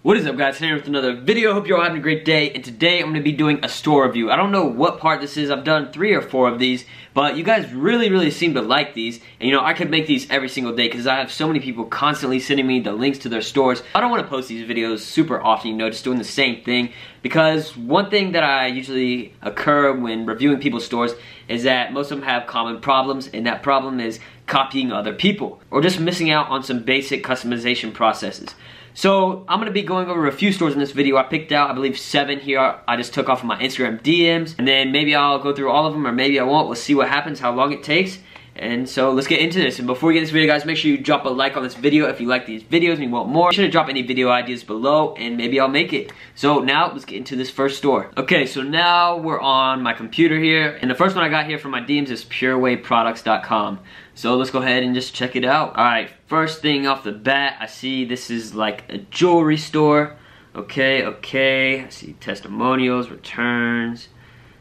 What is up, guys? Here with another video. Hope you're all having a great day, and today I'm going to be doing a store review. I don't know what part this is. I've done 3 or 4 of these, but you guys really seem to like these, and I could make these every single day because I have so many people constantly sending me the links to their stores. I don't want to post these videos super often, just doing the same thing, because one thing that I usually occur when reviewing people's stores is that most of them have common problems, and that problem is copying other people or just missing out on some basic customization processes. So I'm going to be going over a few stores in this video. I picked out, I believe, 7 here. I just took off of my Instagram DMs, and then maybe I'll go through all of them, or maybe I won't. We'll see what happens, how long it takes. And so let's get into this. And before we get into this video, guys, make sure you drop a like on this video if you like these videos and you want more. Be sure to drop any video ideas below, and maybe I'll make it. So now let's get into this first store. Okay, so now we're on my computer here, and the first one I got here from my DMs is purewayproducts.com. So let's go ahead and just check it out. Alright, first thing off the bat, I see this is like a jewelry store. Okay, I see testimonials, returns,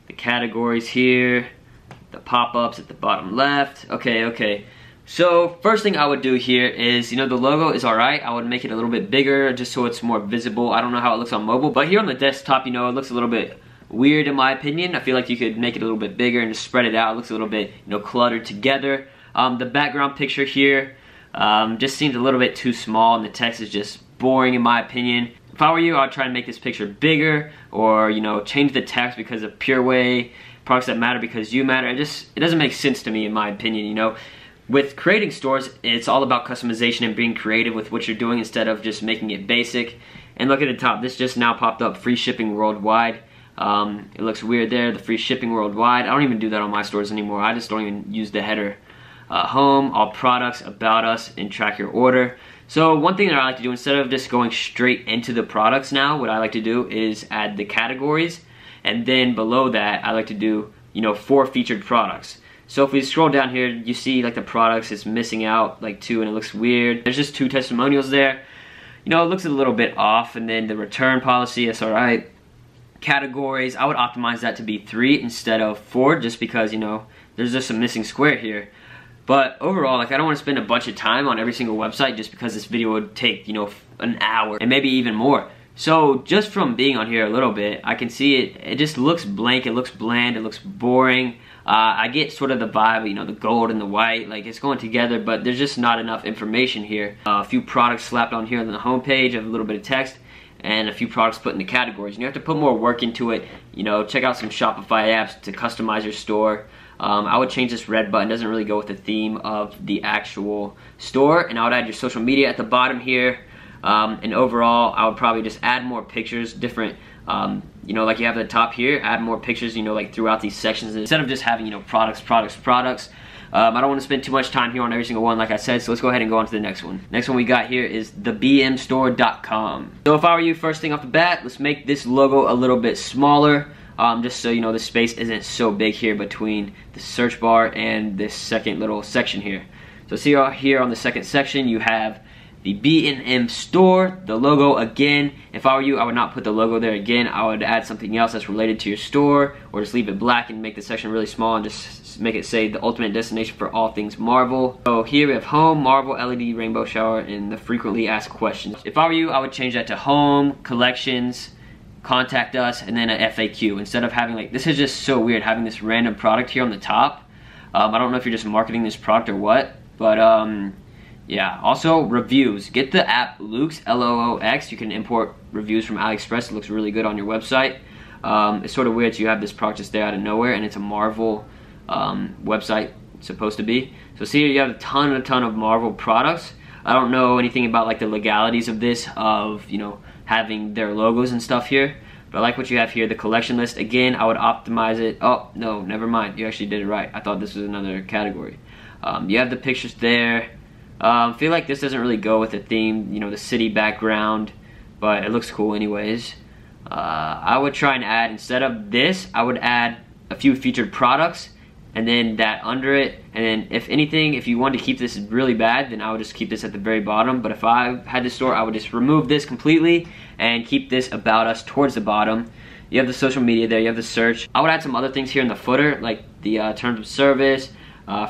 the categories here, the pop-ups at the bottom left. Okay. So first thing I would do here is, the logo is alright. I would make it a little bit bigger just so it's more visible. I don't know how it looks on mobile, but here on the desktop, it looks a little bit weird in my opinion. I feel like you could make it a little bit bigger and just spread it out. It looks a little bit, cluttered together. The background picture here just seems a little bit too small, and the text is just boring in my opinion. If I were you, I'd try and make this picture bigger, or change the text because of Pure Whey, products that matter because you matter. It doesn't make sense to me in my opinion. With creating stores, it's all about customization and being creative with what you're doing instead of just making it basic. And look at the top, this just now popped up, free shipping worldwide. It looks weird there, the free shipping worldwide. I don't even do that on my stores anymore. I just don't even use the header. Home, all products, about us, and track your order. So one thing that I like to do, instead of just going straight into the products now, what I like to do is add the categories, and then below that I like to do 4 featured products. So if we scroll down here, you see like the products is missing out like 2, and it looks weird. There's just 2 testimonials there. It looks a little bit off, and then the return policy, that's alright. Categories, I would optimize that to be 3 instead of 4, just because there's just a missing square here. But overall, I don't want to spend a bunch of time on every single website just because this video would take, an hour and maybe even more. So just from being on here a little bit, I can see it just looks blank, it looks bland, it looks boring. I get sort of the vibe, the gold and the white, like it's going together, but there's just not enough information here. A few products slapped on here on the home page, a little bit of text, and a few products put in the categories. You have to put more work into it. Check out some Shopify apps to customize your store. I would change this red button. It doesn't really go with the theme of the actual store. And I would add your social media at the bottom here. And overall, I would probably just add more pictures, different, like you have at the top here, add more pictures, like throughout these sections. Instead of just having, products. I don't want to spend too much time here on every single one, like I said, so let's go ahead and go on to the next one. Next one we got here is thebmstore.com. So if I were you, first thing off the bat, let's make this logo a little bit smaller. Just so the space isn't so big here between the search bar and this second little section here. So see here on the second section, you have the B&M store, the logo again. If I were you, I would not put the logo there again. I would add something else that's related to your store, or just leave it black and make the section really small and just make it say the ultimate destination for all things Marvel. So here we have home, Marvel, LED, rainbow shower, and the frequently asked questions. If I were you, I would change that to home, collections, contact us, and then an FAQ instead of having this is just so weird having this random product here on the top. I don't know if you're just marketing this product or what, but yeah. Also reviews, get the app Loox, L-O-O-X. You can import reviews from AliExpress. It looks really good on your website. It's sort of weird, so you have this product just there out of nowhere, and it's a Marvel website, it's supposed to be. So see here you have a ton of Marvel products. I don't know anything about the legalities of this, of having their logos and stuff here, but I like what you have here, the collection list. Again, I would optimize it. Oh no, never mind, you actually did it right. I thought this was another category. You have the pictures there. I feel like this doesn't really go with the theme, the city background, but it looks cool anyways. I would try and add, instead of this, I would add a few featured products, and then that under it, and then if anything, if you wanted to keep this really bad, then I would just keep this at the very bottom. But if I had this store, I would just remove this completely and keep this about us towards the bottom. You have the social media there, you have the search. I would add some other things here in the footer, like the terms of service,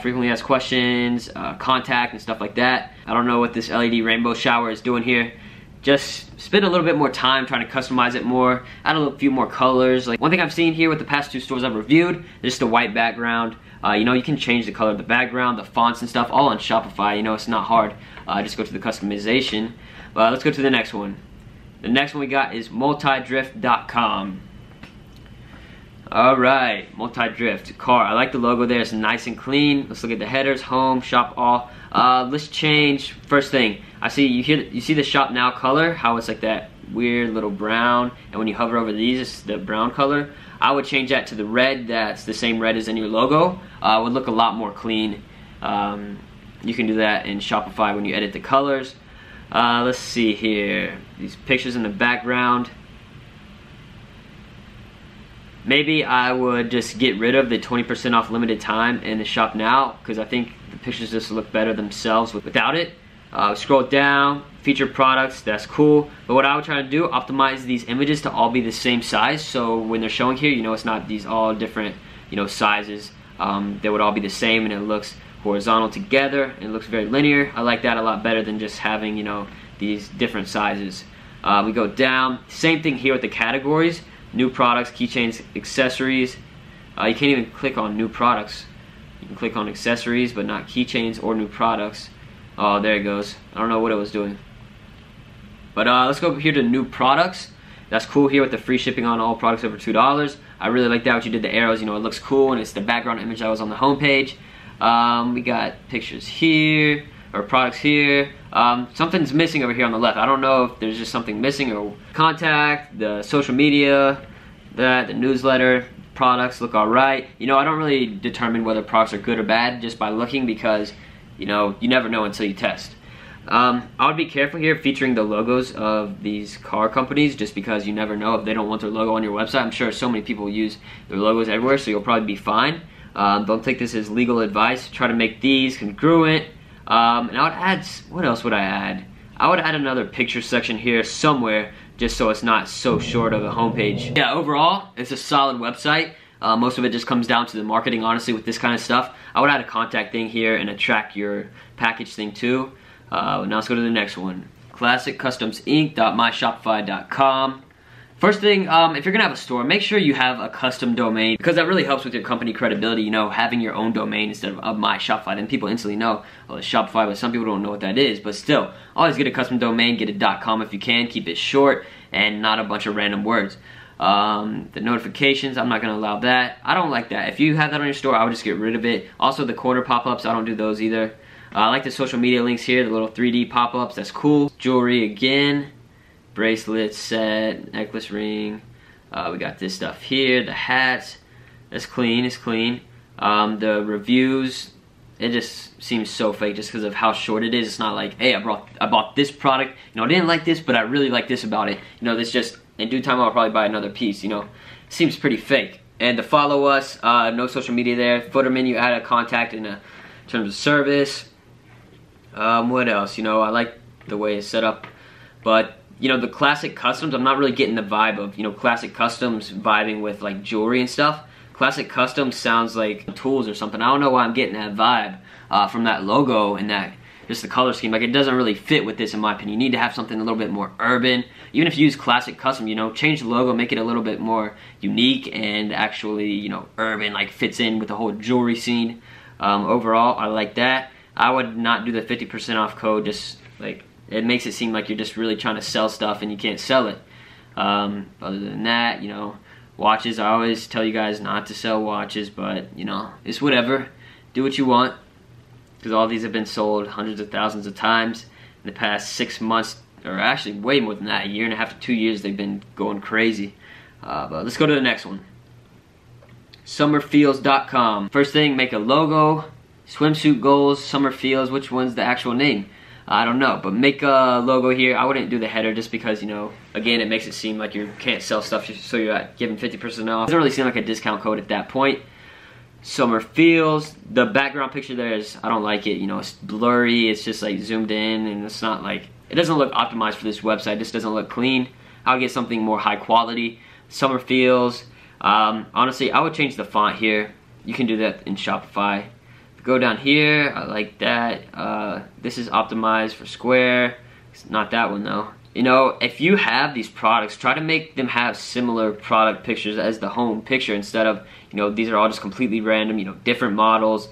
frequently asked questions, contact, and stuff like that. I don't know what this LED rainbow shower is doing here. just spend a little bit more time trying to customize it more, add a few more colors. Like one thing I've seen here with the past 2 stores I've reviewed, just the white background. You know, you can change the color of the background, the fonts and stuff, all on Shopify. You know, it's not hard. Just go to the customization. But let's go to the next one. The next one we got is multidrift.com. Alright, Multidrift car. I like the logo there, it's nice and clean. Let's look at the headers, home, shop all. Let's change, first thing, you see the shop now color, how it's like that weird little brown, and when you hover over these, it's the brown color. I would change that to the red, that's the same red as in your logo. It would look a lot more clean. You can do that in Shopify when you edit the colors. Let's see here, these pictures in the background. Maybe I would just get rid of the 20% off limited time in the shop now, because I think the pictures just look better themselves without it. Scroll down, featured products, that's cool. But what I would try to do, optimize these images to all be the same size. So when they're showing here, you know, it's not these all different, you know, sizes. They would all be the same, and it looks horizontal together, and it looks very linear. I like that a lot better than just having, you know, these different sizes. We go down, same thing here with the categories. New products, keychains, accessories. You can't even click on new products. You can click on accessories, but not keychains or new products. Oh, there it goes. I don't know what it was doing. But let's go over here to new products. That's cool here with the free shipping on all products over $2. I really like that, what you did, the arrows. You know, it looks cool, and it's the background image that was on the homepage. We got pictures here, or products here. Something's missing over here on the left. I don't know if there's just something missing, or contact, the social media, the newsletter, products look alright. You know, I don't really determine whether products are good or bad just by looking, because, you know, you never know until you test. I would be careful here featuring the logos of these car companies, just because you never know if they don't want their logo on your website. I'm sure so many people use their logos everywhere, so you'll probably be fine. Don't take this as legal advice. Try to make these congruent. And I would add, what else would I add? I would add another picture section here somewhere, just so it's not so short of a homepage. Yeah, overall, it's a solid website. Most of it just comes down to the marketing, honestly, with this kind of stuff. I would add a contact thing here and a track your package thing too. Now let's go to the next one. ClassicCustomsInc.myshopify.com. First thing, if you're gonna have a store, make sure you have a custom domain, because that really helps with your company credibility, you know, having your own domain instead of my Shopify. Then people instantly know, well, it's Shopify, but some people don't know what that is. But still, always get a custom domain, get a .com if you can, keep it short and not a bunch of random words. The notifications, I'm not gonna allow that. I don't like that. If you have that on your store, I would just get rid of it. Also, the corner pop-ups, I don't do those either. I like the social media links here, the little 3D pop-ups, that's cool. Jewelry again. Bracelet, set, necklace, ring. We got this stuff here, the hats. That's clean, it's clean. The reviews, it just seems so fake just because of how short it is. It's not like, hey, I bought this product. You know, I didn't like this, but I really like this about it. You know, this just, in due time I'll probably buy another piece, you know. It seems pretty fake. And to follow us, no social media there. Footer menu, add a contact in terms of service. What else? You know, I like the way it's set up, but you know, the classic customs, I'm not really getting the vibe of, you know, classic customs vibing with like jewelry and stuff. Classic customs sounds like tools or something. I don't know why I'm getting that vibe from that logo and that, just the color scheme. Like, it doesn't really fit with this in my opinion. You need to have something a little bit more urban. Even if you use classic custom, you know, change the logo, make it a little bit more unique and actually, you know, urban, like fits in with the whole jewelry scene. Overall, I like that. I would not do the 50% off code, just like, it makes it seem like you're just really trying to sell stuff and you can't sell it. Other than that, you know, watches, I always tell you guys not to sell watches, but, you know, it's whatever. Do what you want, because all these have been sold hundreds of thousands of times in the past 6 months, or actually way more than that, a year and a half to 2 years, they've been going crazy. But let's go to the next one. Summerfeels.com. First thing, make a logo. Swimsuit goals, summer feels, which one's the actual name? I don't know, but make a logo here. I wouldn't do the header just because, you know, again, it makes it seem like you can't sell stuff, so you're giving 50% off. It doesn't really seem like a discount code at that point. Summer feels, the background picture there is, I don't like it, you know, it's blurry, it's just like zoomed in, and it's not like, it doesn't look optimized for this website, it just doesn't look clean. I would get something more high quality. Summer feels, honestly, I would change the font here. You can do that in Shopify. Go down here, I like that. This is optimized for square. It's not that one though. you know, if you have these products, try to make them have similar product pictures as the home picture instead of, you know, these are all just completely random, you know, different models,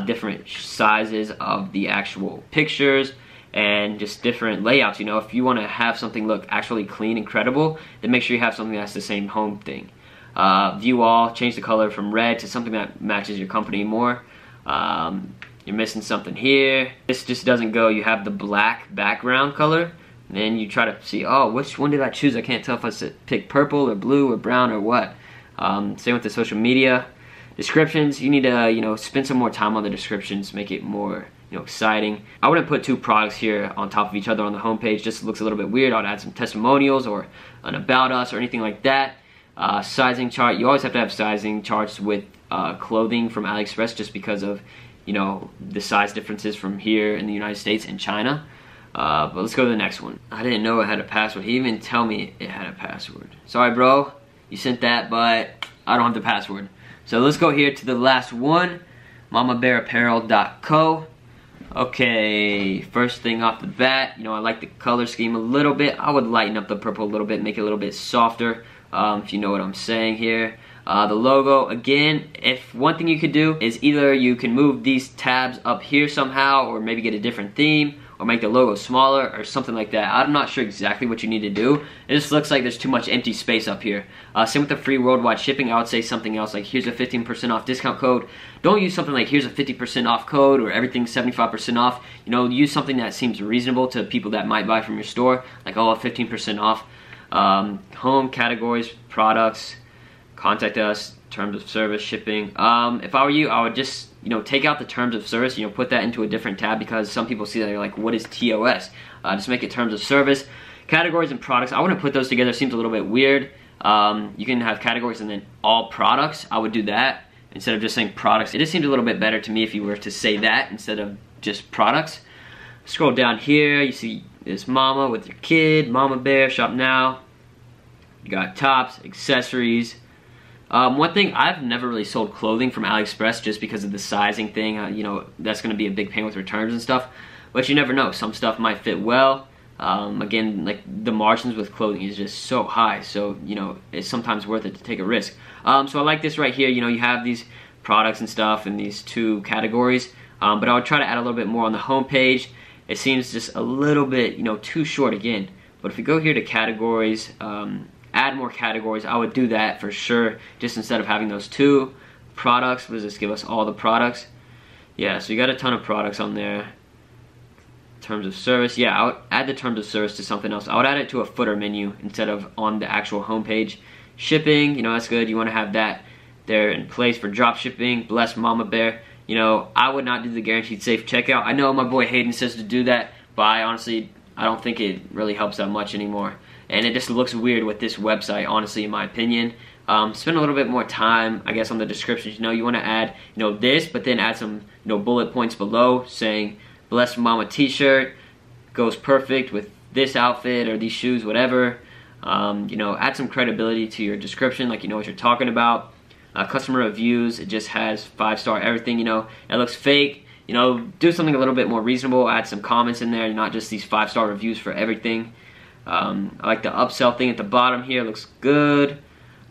different sizes of the actual pictures, and just different layouts. You know, if you want to have something look actually clean and credible, then make sure you have something that's the same home thing. View all, change the color from red to something that matches your company more. You're missing something here. This just doesn't go. You have the black background color, and then you try to see, oh, which one did I choose? I can't tell if I pick purple or blue or brown or what. Same with the social media. Descriptions, you need to, you know, spend some more time on the descriptions, make it more, you know, exciting. I wouldn't put two products here on top of each other on the homepage, just looks a little bit weird. I'd add some testimonials or an about us or anything like that. Sizing chart, you always have to have sizing charts with clothing from AliExpress just because of, you know, the size differences from here in the United States and China. But let's go to the next one. I didn't know it had a password. He didn't even tell me it had a password. Sorry, bro, you sent that, but I don't have the password. So let's go here to the last one, mamabearapparel.co. Okay, first thing off the bat, you know, I like the color scheme a little bit. I would lighten up the purple a little bit, make it a little bit softer, if you know what I'm saying here. The logo, again, if one thing you could do is either you can move these tabs up here somehow, or maybe get a different theme, or make the logo smaller or something like that. I'm not sure exactly what you need to do. It just looks like there's too much empty space up here. Same with the free worldwide shipping. I would say something else like here's a 15% off discount code. Don't use something like here's a 50% off code or everything's 75% off. You know, use something that seems reasonable to people that might buy from your store, like, oh, 15% off. Home, categories, products, contact us, terms of service, shipping. If I were you, I would just, you know, take out the terms of service, you know, put that into a different tab, because some people see that they're like, what is TOS? Just make it terms of service. Categories and products, I wouldn't put those together, seems a little bit weird. You can have categories and then all products. I would do that instead of just saying products. It just seems a little bit better to me if you were to say that instead of just products. Scroll down here, you see this mama with your kid, mama bear, shop now. You got tops, accessories. One thing, I've never really sold clothing from AliExpress just because of the sizing thing. You know, that's going to be a big pain with returns and stuff. But you never know. Some stuff might fit well. Again, like the margins with clothing is just so high. So, you know, it's sometimes worth it to take a risk. So I like this right here. You know, you have these products and stuff in these two categories. But I would try to add a little bit more on the home page. It seems just a little bit, you know, too short again. But if we go here to categories, add more categories, I would do that for sure, just instead of having those two. Products, what does this give us? All the products. Yeah, so you got a ton of products on there. Terms of service, yeah, I would add the terms of service to something else. I would add it to a footer menu instead of on the actual homepage. Shipping, you know, that's good. You want to have that there in place for drop shipping. Bless Mama Bear. You know, I would not do the guaranteed safe checkout. I know my boy Hayden says to do that, but I don't think it really helps that much anymore. And it just looks weird with this website, honestly, in my opinion. Spend a little bit more time, I guess, on the descriptions. You know, you want to add, you know, this, but then add some, you know, bullet points below saying, Blessed Mama t-shirt goes perfect with this outfit or these shoes, whatever. You know, add some credibility to your description, like you know what you're talking about. Customer reviews, it just has 5-star everything, you know. It looks fake. You know, do something a little bit more reasonable. Add some comments in there, not just these 5-star reviews for everything. I like the upsell thing at the bottom here, looks good.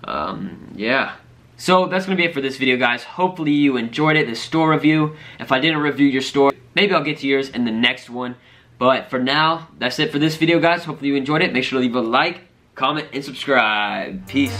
Yeah. So that's going to be it for this video, guys. Hopefully you enjoyed it, this store review. If I didn't review your store, maybe I'll get to yours in the next one. But for now, that's it for this video, guys. Hopefully you enjoyed it. Make sure to leave a like, comment, and subscribe. Peace.